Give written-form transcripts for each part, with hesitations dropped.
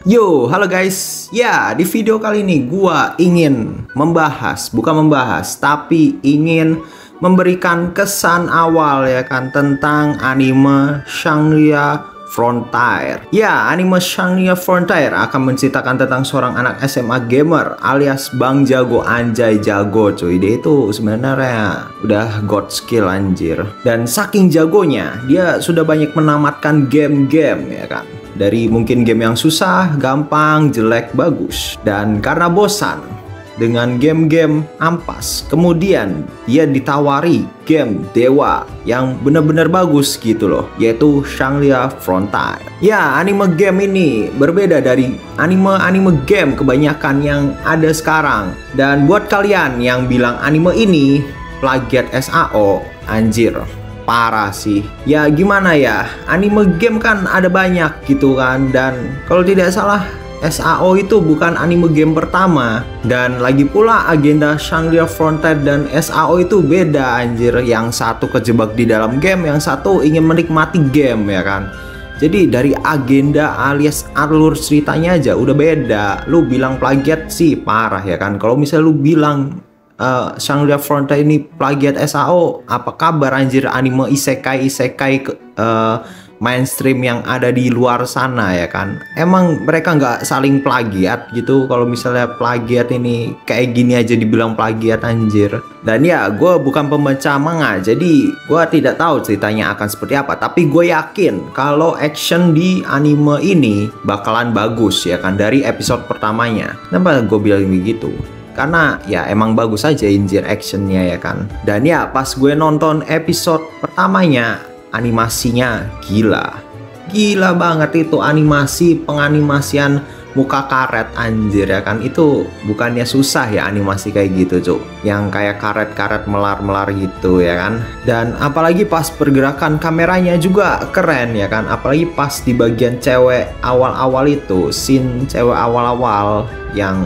Yo, halo guys. Ya, di video kali ini gua ingin bukan membahas, tapi ingin memberikan kesan awal ya kan tentang anime Shangri-La Frontier. Ya, anime Shangri-La Frontier akan menceritakan tentang seorang anak SMA gamer alias Bang Jago, anjay jago cuy. Dia itu sebenarnya udah god skill anjir. Dan saking jagonya, dia sudah banyak menamatkan game-game ya kan. Dari mungkin game yang susah, gampang, jelek, bagus. Dan karena bosan dengan game-game ampas, kemudian dia ditawari game dewa yang benar-benar bagus gitu loh, yaitu Shangri-La Frontier. Ya, anime game ini berbeda dari anime game kebanyakan yang ada sekarang. Dan buat kalian yang bilang anime ini plagiat SAO, anjir, parah sih. Ya gimana ya, anime game kan ada banyak gitu kan. Dan kalau tidak salah SAO itu bukan anime game pertama. Dan lagi pula agenda Shangri-La Frontier dan SAO itu beda anjir. Yang satu kejebak di dalam game, yang satu ingin menikmati game ya kan. Jadi dari agenda alias alur ceritanya aja udah beda. Lu bilang plagiat sih parah ya kan. Kalau misalnya lu bilang Shangri-La Frontier ini plagiat SAO, apa kabar anjir anime isekai mainstream yang ada di luar sana ya kan. Emang mereka nggak saling plagiat gitu? Kalau misalnya plagiat ini kayak gini aja dibilang plagiat anjir. Dan ya, gue bukan pembaca manga, jadi gue tidak tahu ceritanya akan seperti apa. Tapi gue yakin kalau action di anime ini bakalan bagus ya kan, dari episode pertamanya. Kenapa gue bilang begitu? Karena ya emang bagus aja injir actionnya ya kan. Dan ya pas gue nonton episode pertamanya, animasinya gila banget itu animasi penganimasian muka karet anjir ya kan. Itu bukannya susah ya animasi kayak gitu cuk, yang kayak karet-karet melar-melar gitu ya kan. Dan apalagi pas pergerakan kameranya juga keren ya kan. Apalagi pas di bagian cewek awal-awal itu, scene cewek awal-awal yang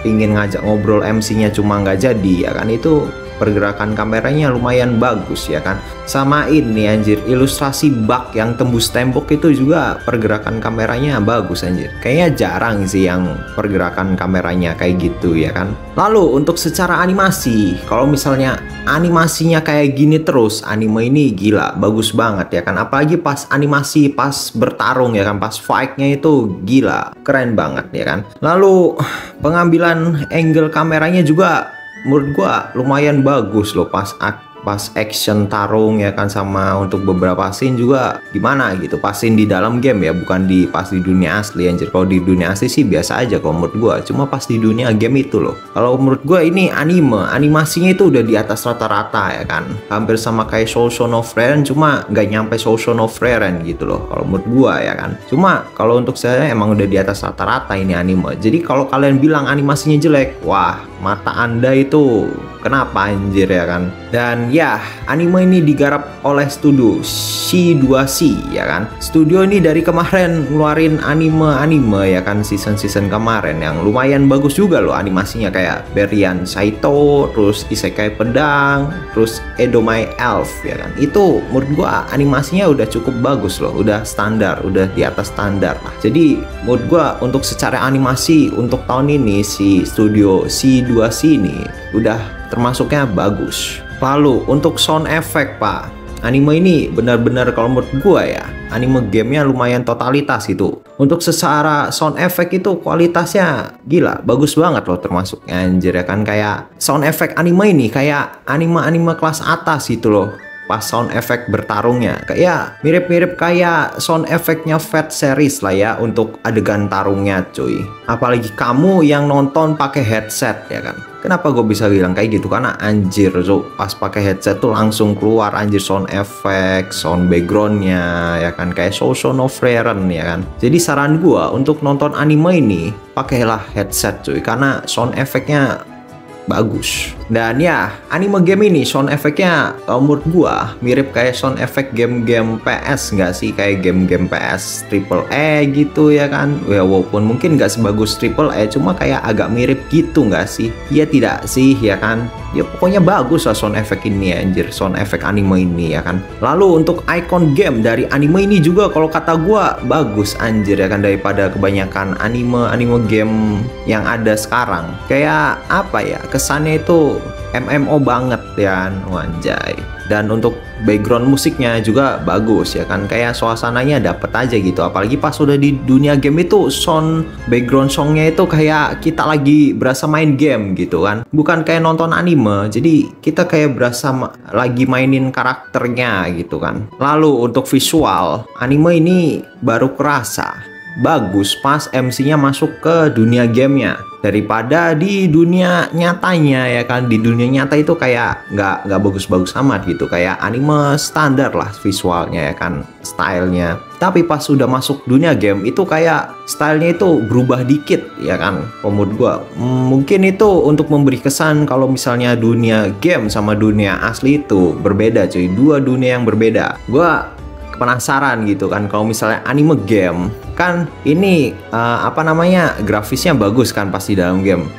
pingin ngajak ngobrol MC-nya cuma nggak jadi ya kan. Itu pergerakan kameranya lumayan bagus ya kan. Sama ini anjir, ilustrasi bug yang tembus tembok itu juga pergerakan kameranya bagus anjir. Kayaknya jarang sih yang pergerakan kameranya kayak gitu ya kan. Lalu untuk secara animasi, kalau misalnya animasinya kayak gini terus, anime ini gila bagus banget ya kan. Apalagi pas animasi pas bertarung ya kan, pas fight-nya itu gila keren banget ya kan. Lalu pengambilan angle kameranya juga menurut gua lumayan bagus loh pas action tarung ya kan. Sama untuk beberapa scene juga gimana gitu, pas scene di dalam game ya, bukan pas di dunia asli anjir. Kalau di dunia asli sih biasa aja kalau menurut gua, cuma pas di dunia game itu loh. Kalau menurut gua ini animasinya itu udah di atas rata-rata ya kan, hampir sama kayak Shoujo no Frieren, cuma nggak nyampe Shoujo no Frieren gitu loh kalau menurut gua ya kan. Cuma kalau untuk saya emang udah di atas rata-rata ini anime. Jadi kalau kalian bilang animasinya jelek, wah mata anda itu kenapa anjir ya kan. Dan ya, anime ini digarap oleh studio C2C ya kan. Studio ini dari kemarin ngeluarin anime ya kan, season kemarin yang lumayan bagus juga loh animasinya, kayak Berian Saito, terus Isekai Pedang, terus Edomai Elf ya kan. Itu menurut gua animasinya udah cukup bagus loh, udah standar, udah di atas standar lah. Jadi menurut gua untuk secara animasi untuk tahun ini si studio C2C ini udah termasuknya bagus. Lalu untuk sound effect pak, anime ini benar-benar kalau menurut gua ya, anime gamenya lumayan totalitas itu. Untuk secara sound effect itu kualitasnya gila bagus banget loh, termasuk anjir ya kan. Kayak sound effect anime ini kayak anime kelas atas gitu loh pas sound effect bertarungnya. Kayak mirip-mirip kayak sound effectnya Fate series lah ya untuk adegan tarungnya cuy. Apalagi kamu yang nonton pakai headset ya kan. Kenapa gue bisa bilang kayak gitu? Karena anjir tuh pas pakai headset tuh langsung keluar anjir sound effect, sound backgroundnya ya kan, kayak Shoujo no Frieren ya kan. Jadi saran gue untuk nonton anime ini pakailah headset cuy, karena sound effectnya bagus. Dan ya, anime game ini sound effect-nya menurut gua mirip kayak sound effect game-game PS nggak sih? Kayak game-game PS triple E gitu ya kan? Ya walaupun mungkin nggak sebagus triple E, cuma kayak agak mirip gitu nggak sih? Ya tidak sih ya kan? Ya pokoknya bagus lah sound effect ini anjir, sound effect anime ini ya kan. Lalu untuk icon game dari anime ini juga kalau kata gua bagus anjir ya kan, daripada kebanyakan anime game yang ada sekarang. Kayak apa ya, kesannya itu MMO banget ya kan, wanjay. Dan untuk background musiknya juga bagus ya kan, kayak suasananya dapet aja gitu. Apalagi pas udah di dunia game itu sound background songnya itu kayak kita lagi berasa main game gitu kan, bukan kayak nonton anime. Jadi kita kayak berasa lagi mainin karakternya gitu kan. Lalu untuk visual anime ini baru kerasa bagus pas MC-nya masuk ke dunia gamenya daripada di dunia nyatanya ya kan. Di dunia nyata itu kayak nggak bagus-bagus amat gitu, kayak anime standar lah visualnya ya kan, stylenya. Tapi pas sudah masuk dunia game itu kayak stylenya itu berubah dikit ya kan. Menurut gua mungkin itu untuk memberi kesan kalau misalnya dunia game sama dunia asli itu berbeda cuy, dua dunia yang berbeda. Gua penasaran gitu kan, kalau misalnya anime game kan ini grafisnya bagus kan pasti dalam game.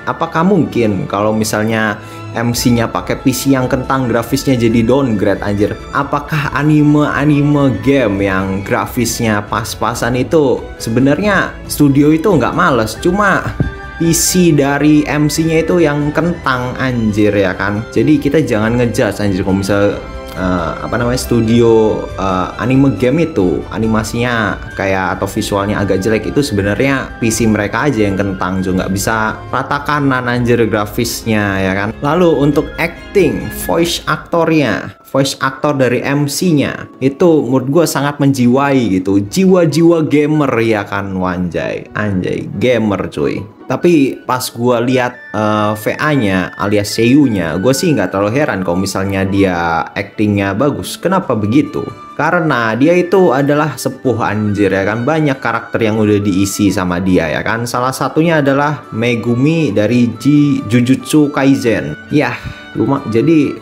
Apakah mungkin kalau misalnya MC-nya pakai PC yang kentang grafisnya jadi downgrade anjir? Apakah anime game yang grafisnya pas-pasan itu sebenarnya studio itu nggak males, cuma PC dari MC-nya itu yang kentang anjir ya kan. Jadi kita jangan ngejudge anjir kalau misalnya studio anime game itu animasinya kayak atau visualnya agak jelek, itu sebenarnya PC mereka aja yang kentang, juga nggak bisa rata kanan anjir grafisnya ya kan. Lalu untuk acting, voice actor dari MC-nya itu menurut gue sangat menjiwai gitu, jiwa-jiwa gamer ya kan, wanjay anjay gamer cuy. Tapi pas gue lihat VA-nya alias seiyunya, gue sih nggak terlalu heran kalau misalnya dia actingnya bagus. Kenapa begitu? Karena dia itu adalah sepuh anjir ya kan, banyak karakter yang udah diisi sama dia ya kan. Salah satunya adalah Megumi dari Jujutsu Kaisen. Ya, jadi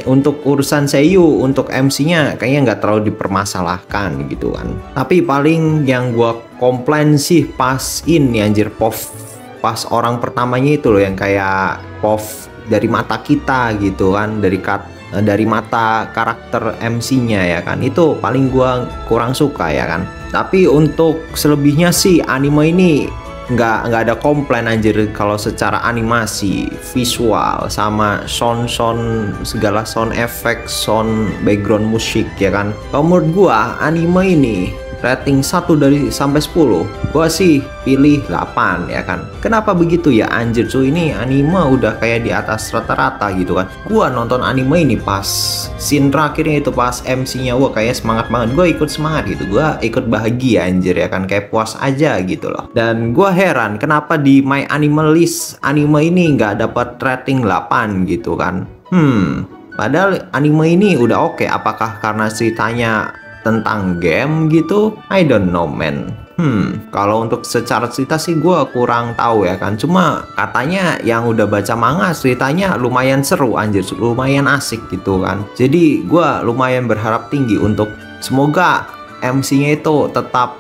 untuk urusan seiyu, untuk MC-nya kayaknya nggak terlalu dipermasalahkan gitu kan. Tapi paling yang gue komplain sih pas ini anjir, pas orang pertamanya itu loh, yang kayak POV dari mata kita gitu kan, dari mata karakter MC-nya ya kan, itu paling gua kurang suka ya kan. Tapi untuk selebihnya sih anime ini nggak ada komplain anjir kalau secara animasi, visual, sama sound segala sound effect, sound background musik ya kan. Kalau menurut gua anime ini rating 1 sampai 10, gua sih pilih 8 ya kan. Kenapa begitu ya anjir cuy, ini anime udah kayak di atas rata-rata gitu kan. Gua nonton anime ini pas scene terakhirnya itu, pas MC-nya gua kayak semangat banget, gua ikut semangat gitu, gua ikut bahagia anjir ya kan, kayak puas aja gitu loh. Dan gua heran kenapa di My Anime List anime ini nggak dapat rating 8 gitu kan. Padahal anime ini udah oke. Apakah karena ceritanya tentang game gitu? I don't know man. Kalau untuk secara cerita sih gue kurang tahu ya kan. Cuma katanya yang udah baca manga ceritanya lumayan seru anjir, lumayan asik gitu kan. Jadi gue lumayan berharap tinggi untuk semoga MC-nya itu tetap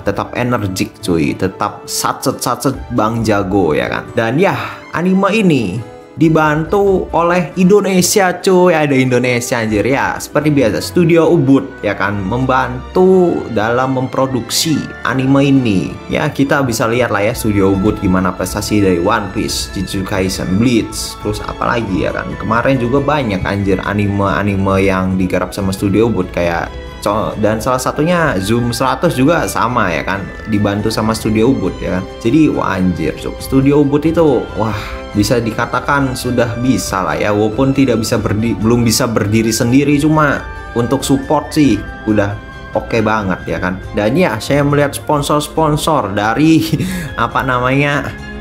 tetap energik cuy, tetap satset bang jago ya kan. Dan ya anime ini dibantu oleh Indonesia cuy, ada Indonesia anjir ya. Seperti biasa Studio Ubud ya kan membantu dalam memproduksi anime ini. Ya kita bisa lihat lah ya Studio Ubud gimana prestasi dari One Piece, Jujutsu Kaisen, Bleach, terus apalagi ya kan. Kemarin juga banyak anjir anime yang digarap sama Studio Ubud kayak dan salah satunya Zoom 100 juga sama ya kan, dibantu sama Studio Ubud ya kan. Jadi wah anjir Studio Ubud itu wah bisa dikatakan sudah bisa lah ya, walaupun belum bisa berdiri sendiri, cuma untuk support sih udah oke banget ya kan. Dan ya saya melihat sponsor dari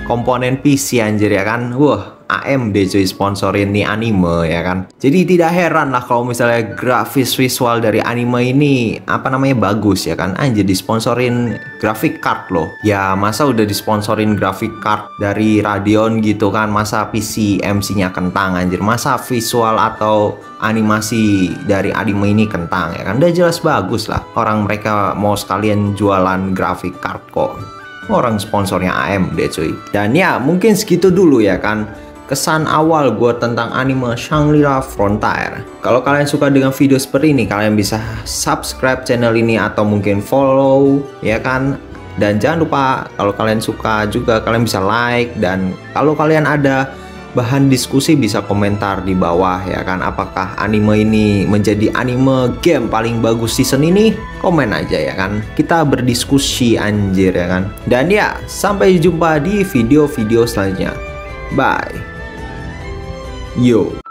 komponen PC anjir ya kan. Wah AMD cuy sponsorin nih anime ya kan. Jadi tidak heran lah kalau misalnya grafis visual dari anime ini bagus ya kan. Anjir disponsorin graphic card loh. Ya masa udah disponsorin graphic card dari Radeon gitu kan, masa PC MC-nya kentang anjir. Masa visual atau animasi dari anime ini kentang ya kan. Udah jelas bagus lah. Orang mereka mau sekalian jualan graphic card kok. Orang sponsornya AMD cuy. Dan ya mungkin segitu dulu ya kan kesan awal gue tentang anime Shangri-La Frontier. Kalau kalian suka dengan video seperti ini, kalian bisa subscribe channel ini atau mungkin follow ya kan. Dan jangan lupa kalau kalian suka juga kalian bisa like, dan kalau kalian ada bahan diskusi bisa komentar di bawah ya kan. Apakah anime ini menjadi anime game paling bagus season ini? Komen aja ya kan. Kita berdiskusi anjir ya kan. Dan ya, sampai jumpa di video-video selanjutnya. Bye. Yo.